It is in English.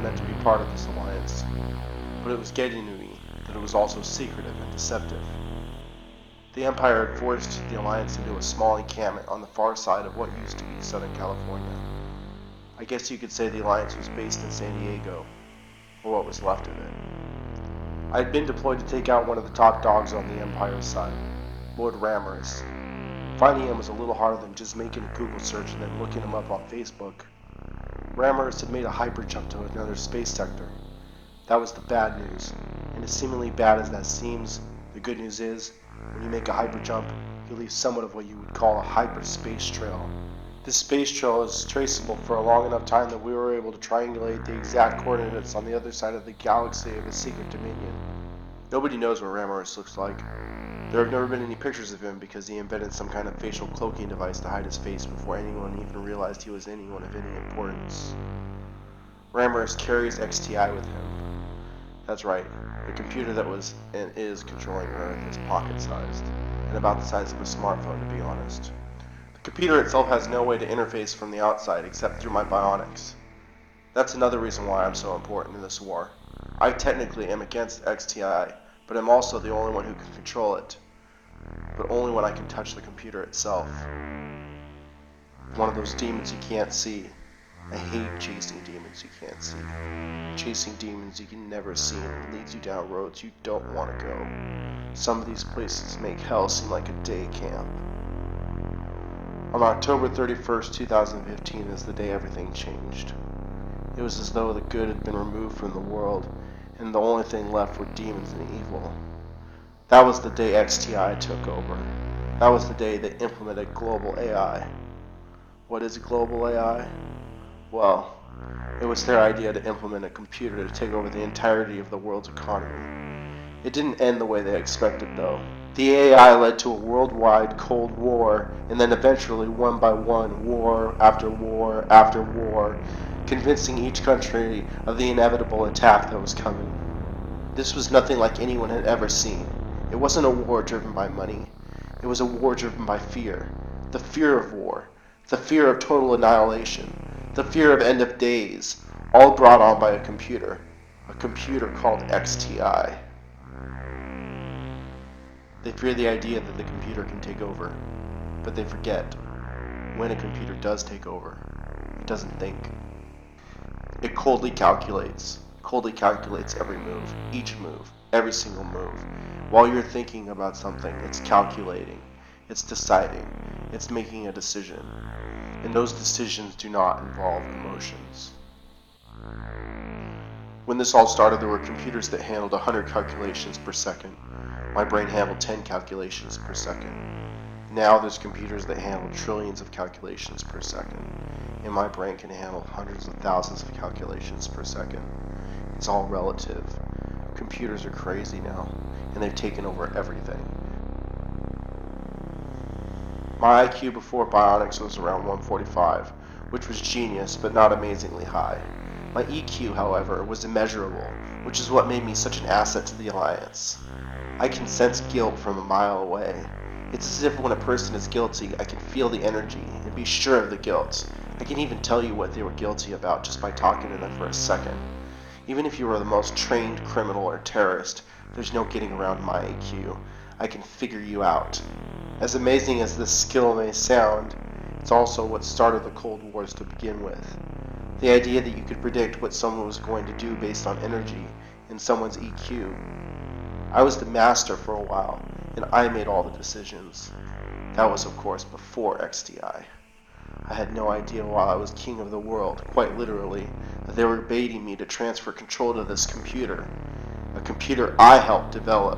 meant to be part of this alliance, but it was getting to me that it was also secretive and deceptive. The Empire had forced the alliance into a small encampment on the far side of what used to be Southern California. I guess you could say the alliance was based in San Diego, or what was left of it. I had been deployed to take out one of the top dogs on the Empire's side, Lord Ramirez. Finding him was a little harder than just making a Google search and then looking him up on Facebook. Ramirez had made a hyper jump to another space sector. That was the bad news, and as seemingly bad as that seems, the good news is, when you make a hyper jump, you leave somewhat of what you would call a hyperspace trail. This space trail is traceable for a long enough time that we were able to triangulate the exact coordinates on the other side of the galaxy of his secret dominion. Nobody knows what Ramirez looks like. There have never been any pictures of him because he invented some kind of facial cloaking device to hide his face before anyone even realized he was anyone of any importance. Ramirez carries XTI with him. That's right, the computer that was and is controlling Earth is pocket-sized, and about the size of a smartphone to be honest. The computer itself has no way to interface from the outside except through my bionics. That's another reason why I'm so important in this war. I technically am against XTI, but I'm also the only one who can control it. But only when I can touch the computer itself. One of those demons you can't see. I hate chasing demons you can't see. Chasing demons you can never see and leads you down roads you don't want to go. Some of these places make hell seem like a day camp. On October 31st, 2015 is the day everything changed. It was as though the good had been removed from the world, and the only thing left were demons and evil. That was the day XTI took over. That was the day they implemented global AI. What is global AI? Well, it was their idea to implement a computer to take over the entirety of the world's economy. It didn't end the way they expected, though. The AI led to a worldwide Cold War, and then eventually, one by one, war after war after war, convincing each country of the inevitable attack that was coming. This was nothing like anyone had ever seen. It wasn't a war driven by money. It was a war driven by fear. The fear of war. The fear of total annihilation. The fear of end of days. All brought on by a computer. A computer called XTI. They fear the idea that the computer can take over. But they forget. When a computer does take over, it doesn't think. It coldly calculates every move, each move, every single move. While you're thinking about something, it's calculating, it's deciding, it's making a decision. And those decisions do not involve emotions. When this all started, there were computers that handled 100 calculations per second. My brain handled 10 calculations per second. Now there's computers that handle trillions of calculations per second, and my brain can handle hundreds of thousands of calculations per second. It's all relative. Computers are crazy now, and they've taken over everything. My IQ before Bionics was around 145, which was genius but not amazingly high. My EQ, however, was immeasurable, which is what made me such an asset to the Alliance. I can sense guilt from a mile away. It's as if when a person is guilty, I can feel the energy and be sure of the guilt. I can even tell you what they were guilty about just by talking to them for a second. Even if you were the most trained criminal or terrorist, there's no getting around my IQ. I can figure you out. As amazing as this skill may sound, it's also what started the Cold Wars to begin with. The idea that you could predict what someone was going to do based on energy and someone's EQ. I was the master for a while, and I made all the decisions. That was, of course, before XTI. I had no idea while I was king of the world, quite literally, that they were baiting me to transfer control to this computer. A computer I helped develop,